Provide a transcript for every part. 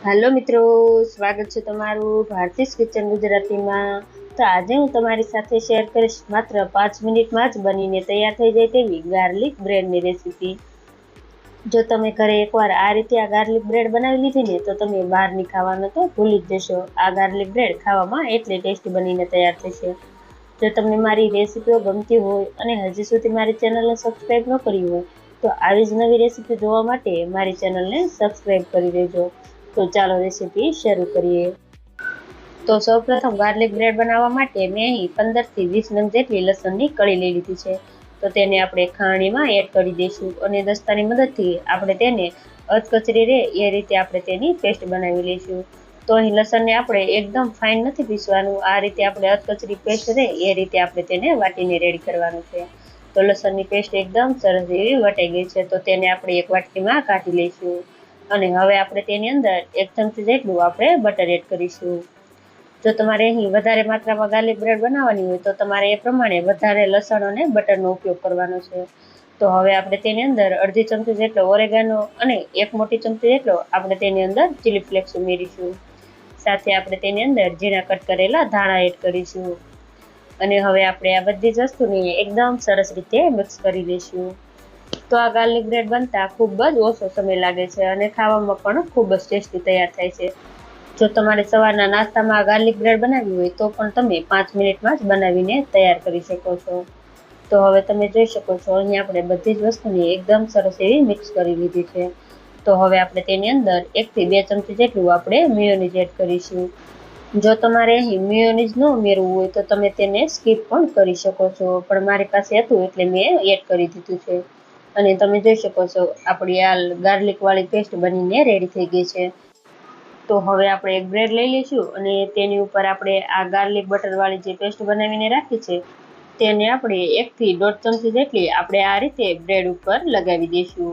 Hello मित्रों, स्वागत है तमारू भारतीय किचन गुजराती में। तो आज हूँ तमारी साथे शेर करीश मात्र 5 मिनिट में ज बनीने तैयार थई जाय तेवी गार्लिक ब्रेड नी रेसिपी। जो तमे घरे एकवार आ रीते आ गार्लिक ब्रेड बनावी लीधी ने तो तमे बहारनी खावानुं तो भूली ज जशो। आ गार्लिक ब्रेड खावामां एटली टेस्टी बनीने तैयार थशे। जो तमने मारी रेसिपीओ गमती होय अने हजी सुधी मारी चेनलने सब्सक्राइब न करी होय तो आवी ज नवी रेसिपी जोवा माटे मारी चेनलने सब्सक्राइब करी देजो। तो चलो रेसिपी शुरू करिए। तो सौ प्रथम गार्लिक ब्रेड बनावा माटे मैं अहीं 15 થી 20 नंग जेटली लसणनी कળી લઈ લીધી છે। તો તેને આપણે ખાણીમાં એડ કરી દઈશું અને દસ્તાની મદદથી આપણે તેને અધકચરી રહે એ રીતે આપણે તેની પેસ્ટ બનાવી લઈશું। તો અહીં લસણને આપણે એકદમ ફાઇન નથી પીસવાનું, આ રીતે આપણે અધકચરી પેસ્ટ રહે એ રીતે આપણે તેને વાટીને રેડી કરવાનું છે। તો લસણની પેસ્ટ એકદમ સરસ એવી વટાઈ ગઈ છે, તો તેને આપણે એક વાટકીમાં કાઢી લઈશું અને હવે આપણે તેની અંદર 1 ચમચી જેટલું આપણે બટર એડ કરીશું। જો તમારે અહીં વધારે માત્રામાં ગાર્લિક બ્રેડ બનાવવાની હોય તો તમારે એ પ્રમાણે વધારે લસણ અને બટરનો ઉપયોગ કરવાનો છે। તો હવે આપણે તેની અંદર અડધી ચમચી જેટલો ઓરેગાનો અને 1 મોટી ચમચી જેટલો આપણે તેની અંદર ચીલી ફ્લેક્સ ઉમેરીશું। સાથે આપણે તેની અંદર ઝીણા કટ કરેલા ધાણા એડ કરીશું અને હવે આપણે આ બધી જ વસ્તુને એકદમ સરસ રીતે મિક્સ કરી લઈશું। તો આ ગાર્લિક બ્રેડ બનતા ખૂબ જ ઓછો સમય લાગે છે અને ખાવામાં પણ ખૂબ જ ટેસ્ટી તૈયાર થાય છે। જો તમારે સવારના નાસ્તામાં આ ગાર્લિક બ્રેડ બનાવવી હોય તો પણ તમે 5 મિનિટમાં જ બનાવીને તૈયાર કરી શકો છો। તો હવે તમે જોઈ શકો છો અહીં આપણે બધી જ વસ્તુને એકદમ સરસ એવી મિક્સ કરી લીધી છે। તો હવે આપણે તેની અંદર 1 થી 2 ચમચી જેટલું આપણે મેયોનીઝ એડ કરીશું। જો તમારે અહીં મેયોનીઝ ન ઉમેરવું હોય તો તમે તેને સ્કીપ પણ કરી શકો છો, પણ મારી પાસે હતું એટલે મેં એડ કરી દીધું છે। અને તમે જોઈ શકો છો આપણી આ ગાર્લિક વાળી પેસ્ટ બનીને રેડી થઈ ગઈ છે। તો હવે આપણે એક બ્રેડ લઈ લઈશું અને તેની ઉપર આપણે આ ગાર્લિક બટર વાળી જે પેસ્ટ બનાવીને રાખી છે તેને આપણે 1 થી 1.5 ચમચી જેટલી આપણે આ રીતે બ્રેડ ઉપર લગાવી દઈશું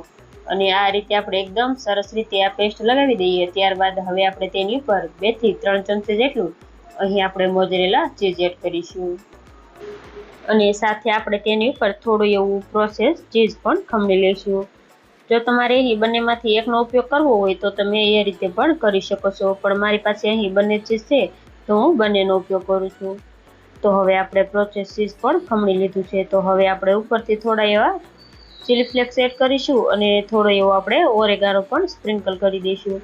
અને આ રીતે આપણે એકદમ સરસ રીતે આ પેસ્ટ લગાવી દઈએ। ત્યારબાદ હવે આપણે તેની ઉપર 2 થી 3 ચમચી જેટલું અહીં આપણે મોઝરેલા ચીઝ એડ કરીશું અને સાથે આપણે તેની ઉપર થોડું એવું પ્રોસેસ ચીઝ પણ ખમણી લઈશું। જો તમારે અહીં બંનેમાંથી એકનો ઉપયોગ કરવો હોય તો તમે એ રીતે પણ કરી શકો છો, પણ મારી પાસે અહીં બંને ચીઝ છે તો હું બંનેનો ઉપયોગ કરું છું। તો હવે આપણે પ્રોસેસ ચીઝ પણ ખમણી લીધું છે। તો હવે આપણે ઉપરથી થોડા એવા ચીલી ફ્લેક્સ એડ કરીશું અને થોડો એવો આપણે ઓરેગાનો પણ સ્પ્રિંકલ કરી દઈશું।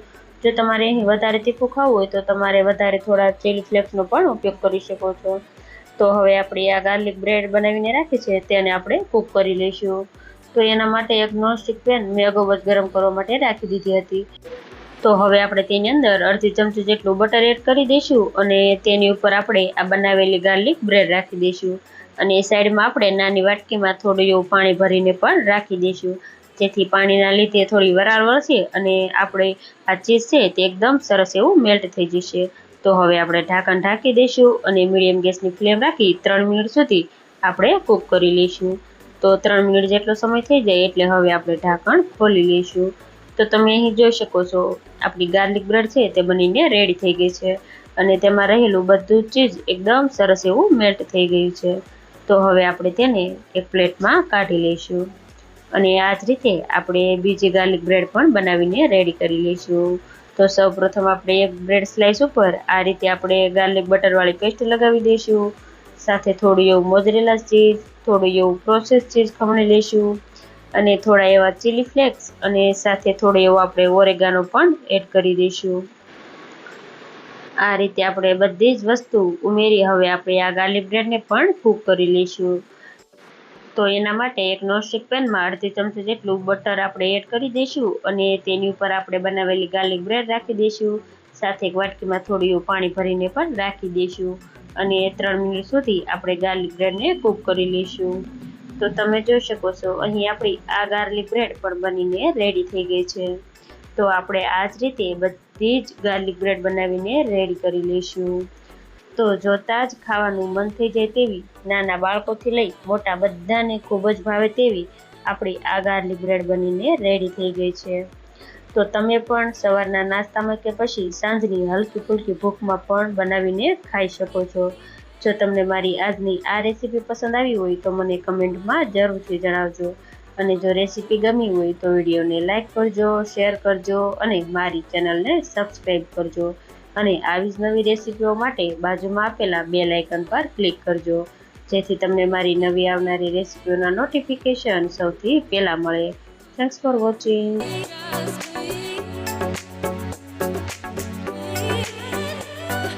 જો તમારે અહીં વધારે તીખું ખાવું હોય તો તમારે વધારે થોડા ચીલી ફ્લેક્સનો પણ ઉપયોગ કરી શકો છો। તો હવે આપણે આ ગાર્લિક બ્રેડ બનાવીને રાખી છે તેને આપણે કૂક કરી લઈશું। તો એના માટે એક નોનસ્ટિક પેન મેં અગાઉ જ ગરમ કરવા માટે રાખી દીધી હતી। તો હવે આપણે તેની અંદર અડધી ચમચી જેટલું બટર એડ કરી દઈશું અને તેની ઉપર આપણે આ બનાવેલી ગાર્લિક બ્રેડ રાખી દઈશું અને એ સાઈડમાં આપણે નાની વાટકીમાં થોડું એવું પાણી ભરીને પણ રાખી દઈશું, જેથી પાણીના લીધે થોડી વરાળ વળશે અને આપણે આ ચીઝ છે તે એકદમ સરસ એવું મેલ્ટ થઈ જશે। તો હવે આપણે ઢાંકણ ઢાંકી દઈશું અને મીડિયમ ગેસની ફ્લેમ રાખી 3 મિનિટ સુધી આપણે કૂક કરી લઈશું। તો 3 મિનિટ જેટલો સમય થઈ જાય એટલે હવે આપણે ઢાંકણ ખોલી લઈશું। તો તમે અહીં જોઈ શકો છો આપણી ગાર્લિક બ્રેડ છે તે બનીને રેડી થઈ ગઈ છે અને તેમાં રહેલું બધું ચીઝ એકદમ સરસ એવું મેલ્ટ થઈ ગયું છે। તો હવે આપણે તેને એક પ્લેટમાં કાઢી લઈશું અને આ જ રીતે આપણે બીજી ગાર્લિક બ્રેડ પણ બનાવીને રેડી કરી લઈશું। તો સૌપ્રથમ આપણે એક બ્રેડ સ્લાઇસ ઉપર આ રીતે આપણે ગાર્લિક બટરવાળી પેસ્ટ લગાવી દઈશું, સાથે થોડું એવું મોઝરેલા ચીઝ, થોડું એવું પ્રોસેસ ચીઝ ખમણી લઈશું અને થોડા એવા ચીલી ફ્લેક્સ અને સાથે થોડો એવો આપણે ઓરેગાનો પણ એડ કરી દઈશું। આ રીતે આપણે બધી જ વસ્તુ ઉમેરી હવે આપણે આ ગાર્લિક બ્રેડને પણ કૂક કરી લઈશું। તો એના માટે એક નોનસ્ટિક પેનમાં અડધી ચમચી જેટલું બટર આપણે એડ કરી દઈશું અને તેની ઉપર આપણે બનાવેલી ગાર્લિક બ્રેડ રાખી દઈશું, સાથે એક વાટકીમાં થોડું એવું પાણી ભરીને પણ રાખી દઈશું અને 3 મિનિટ સુધી આપણે ગાર્લિક બ્રેડને કૂક કરી લઈશું। તો તમે જોઈ શકો છો અહીં આપણી આ ગાર્લિક બ્રેડ પણ બનીને રેડી થઈ ગઈ છે। તો આપણે આ જ રીતે બધી જ ગાર્લિક બ્રેડ બનાવીને રેડી કરી લઈશું। તો જોતાં જ ખાવાનું મન થઈ જાય તેવી, નાના બાળકોથી લઈ મોટા બધાને ખૂબ જ ભાવે તેવી આપણી આ ગાર્લિક બ્રેડ બનીને રેડી થઈ ગઈ છે। તો તમે પણ સવારના નાસ્તામાં કે પછી સાંજની હલકી ફુલકી ભૂખમાં પણ બનાવીને ખાઈ શકો છો। જો તમને મારી આજની આ રેસીપી પસંદ આવી હોય તો મને કમેન્ટમાં જરૂરથી જણાવજો અને જો રેસીપી ગમી હોય તો વિડીયોને લાઈક કરજો, શેર કરજો અને મારી ચેનલને સબસ્ક્રાઈબ કરજો. અને આવી જ નવી રેસીપીઓ માટે બાજુમાં આપેલા બેલ આઇકન પર ક્લિક કરજો, જેથી તમને મારી નવી આવનારી રેસીપીઓના નોટિફિકેશન સૌથી પહેલાં મળે. Thanks for watching.